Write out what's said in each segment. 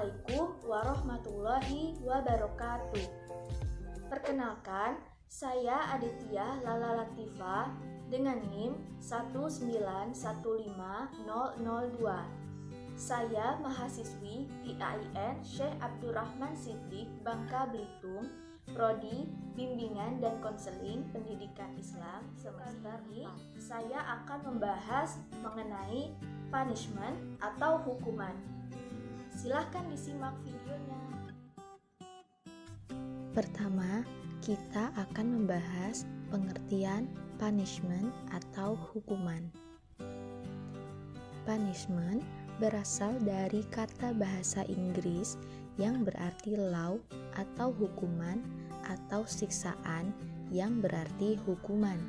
Assalamualaikum warahmatullahi wabarakatuh. Perkenalkan, saya Aditya Lala Latifa dengan NIM 1915002. Saya mahasiswi IAIN Syekh Abdurrahman Siddiq, Bangka Belitung, Prodi Bimbingan dan Konseling Pendidikan Islam semester ini. Saya akan membahas mengenai punishment atau hukuman. Silahkan disimak videonya. Pertama, kita akan membahas pengertian punishment atau hukuman. Punishment berasal dari kata bahasa Inggris yang berarti law atau hukuman atau siksaan yang berarti hukuman.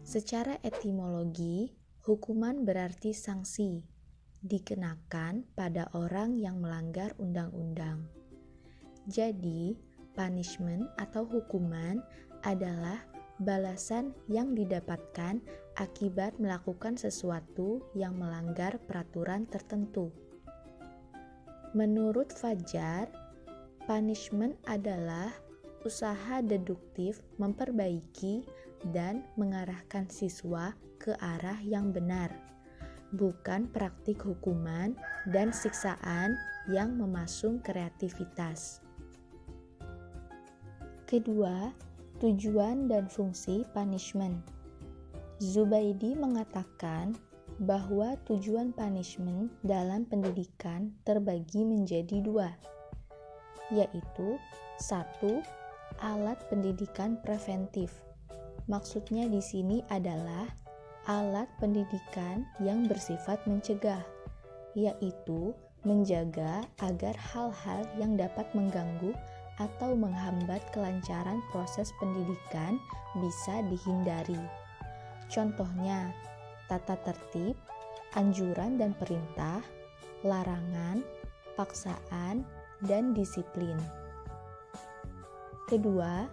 Secara etimologi, hukuman berarti sanksi dikenakan pada orang yang melanggar undang-undang. Jadi, punishment atau hukuman adalah balasan yang didapatkan akibat melakukan sesuatu yang melanggar peraturan tertentu. Menurut Fajar, punishment adalah usaha deduktif memperbaiki dan mengarahkan siswa ke arah yang benar, bukan praktik hukuman dan siksaan yang memasung kreativitas. Kedua, tujuan dan fungsi punishment. Zubaidi mengatakan bahwa tujuan punishment dalam pendidikan terbagi menjadi dua, yaitu 1. Alat pendidikan preventif. Maksudnya di sini adalah alat pendidikan yang bersifat mencegah, yaitu menjaga agar hal-hal yang dapat mengganggu atau menghambat kelancaran proses pendidikan bisa dihindari. Contohnya, tata tertib, anjuran dan perintah, larangan, paksaan, dan disiplin. Kedua,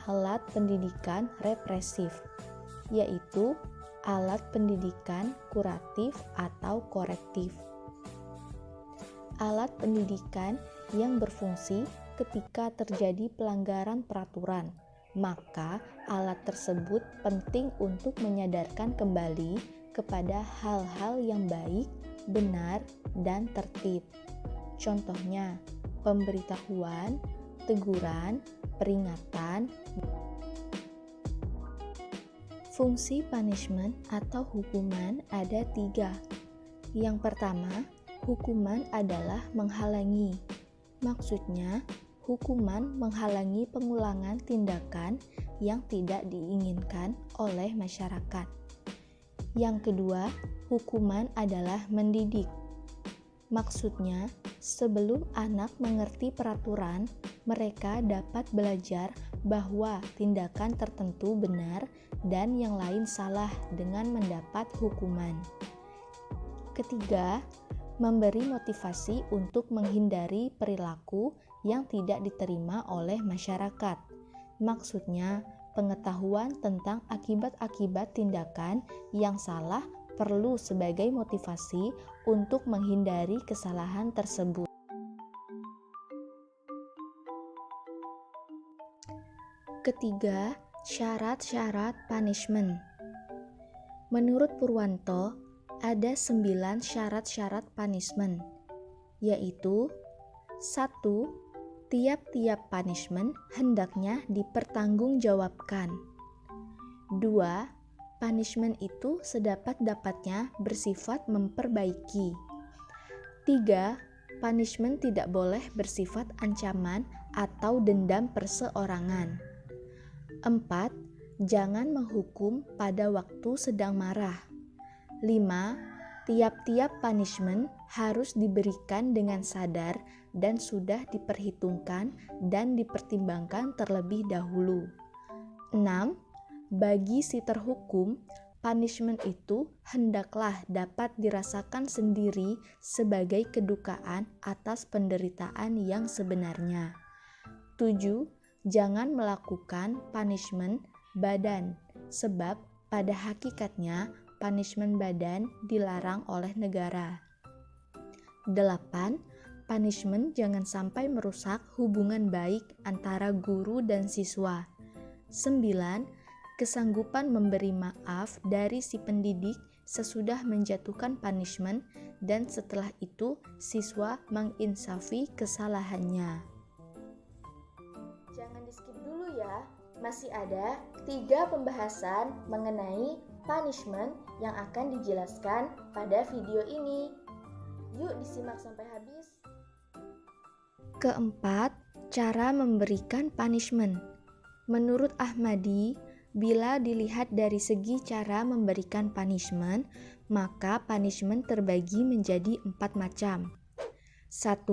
alat pendidikan represif, yaitu alat pendidikan kuratif atau korektif. Alat pendidikan yang berfungsi ketika terjadi pelanggaran peraturan, maka alat tersebut penting untuk menyadarkan kembali kepada hal-hal yang baik, benar, dan tertib. Contohnya, pemberitahuan, teguran, peringatan. Fungsi punishment atau hukuman ada 3. Yang pertama, hukuman adalah menghalangi. Maksudnya, hukuman menghalangi pengulangan tindakan yang tidak diinginkan oleh masyarakat. Yang kedua, hukuman adalah mendidik. Maksudnya, sebelum anak mengerti peraturan, mereka dapat belajar bahwa tindakan tertentu benar dan yang lain salah dengan mendapat hukuman. Ketiga, memberi motivasi untuk menghindari perilaku yang tidak diterima oleh masyarakat. Maksudnya, pengetahuan tentang akibat-akibat tindakan yang salah perlu sebagai motivasi untuk menghindari kesalahan tersebut. Ketiga, syarat-syarat punishment. Menurut Purwanto, ada 9 syarat-syarat punishment, yaitu 1. Tiap-tiap punishment hendaknya dipertanggungjawabkan. 2. Punishment itu sedapat-dapatnya bersifat memperbaiki. 3. Punishment tidak boleh bersifat ancaman atau dendam perseorangan. 4. Jangan menghukum pada waktu sedang marah. 5. Tiap-tiap punishment harus diberikan dengan sadar dan sudah diperhitungkan dan dipertimbangkan terlebih dahulu. 6. Bagi si terhukum, punishment itu hendaklah dapat dirasakan sendiri sebagai kedukaan atas penderitaan yang sebenarnya. 7. Jangan melakukan punishment badan, sebab pada hakikatnya punishment badan dilarang oleh negara. 8. Punishment jangan sampai merusak hubungan baik antara guru dan siswa. 9. Kesanggupan memberi maaf dari si pendidik sesudah menjatuhkan punishment dan setelah itu siswa menginsafi kesalahannya. Jangan di-skip dulu ya, masih ada 3 pembahasan mengenai punishment yang akan dijelaskan pada video ini. Yuk disimak sampai habis. Keempat, cara memberikan punishment. Menurut Ahmadi, bila dilihat dari segi cara memberikan punishment, maka punishment terbagi menjadi 4 macam. 1.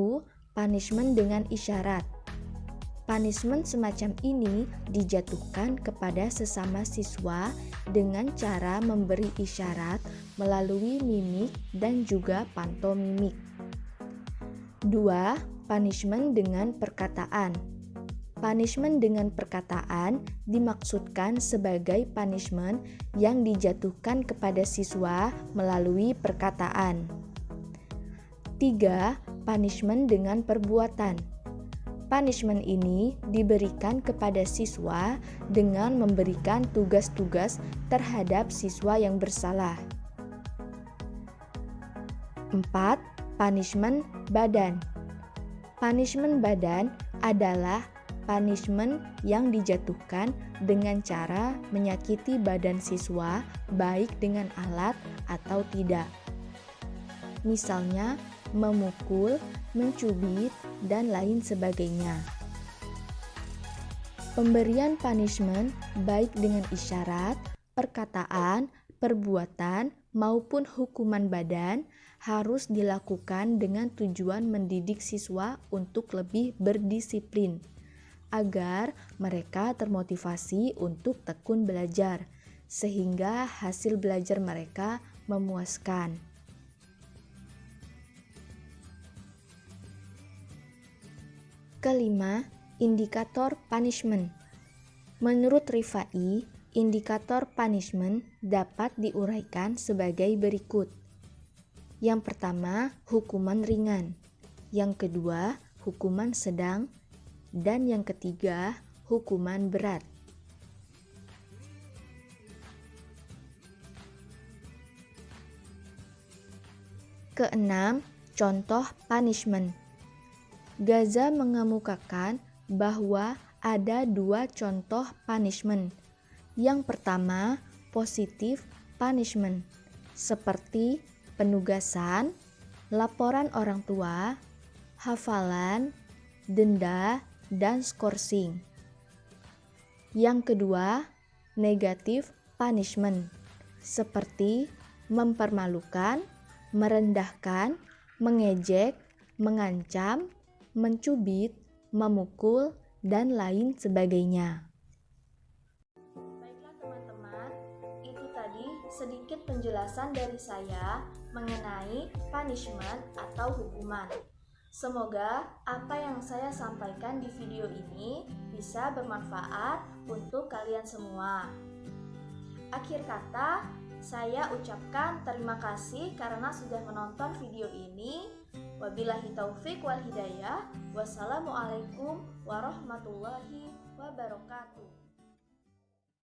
Punishment dengan isyarat. Punishment semacam ini dijatuhkan kepada sesama siswa dengan cara memberi isyarat melalui mimik dan juga pantomimik. 2. Punishment dengan perkataan. Punishment dengan perkataan dimaksudkan sebagai punishment yang dijatuhkan kepada siswa melalui perkataan. 3. Punishment dengan perbuatan. Punishment ini diberikan kepada siswa dengan memberikan tugas-tugas terhadap siswa yang bersalah. 4. Punishment badan. Punishment badan adalah punishment yang dijatuhkan dengan cara menyakiti badan siswa baik dengan alat atau tidak. Misalnya memukul, mencubit, dan lain sebagainya. Pemberian punishment baik dengan isyarat, perkataan, perbuatan, maupun hukuman badan harus dilakukan dengan tujuan mendidik siswa untuk lebih berdisiplin, agar mereka termotivasi untuk tekun belajar, sehingga hasil belajar mereka memuaskan. Kelima, indikator punishment. Menurut Rifai, indikator punishment dapat diuraikan sebagai berikut. Yang pertama, hukuman ringan. Yang kedua, hukuman sedang. Dan yang ketiga, hukuman berat. Keenam, contoh punishment. Gaza mengemukakan bahwa ada 2 contoh punishment. Yang pertama, positif punishment, seperti penugasan, laporan orang tua, hafalan, denda, dan skorsing. Yang kedua, negatif punishment, seperti mempermalukan, merendahkan, mengejek, mengancam, mencubit, memukul, dan lain sebagainya. Baiklah teman-teman, itu tadi sedikit penjelasan dari saya mengenai punishment atau hukuman. Semoga apa yang saya sampaikan di video ini bisa bermanfaat untuk kalian semua. Akhir kata, saya ucapkan terima kasih karena sudah menonton video ini. Wabillahi taufik wal hidayah. Wassalamualaikum warahmatullahi wabarakatuh.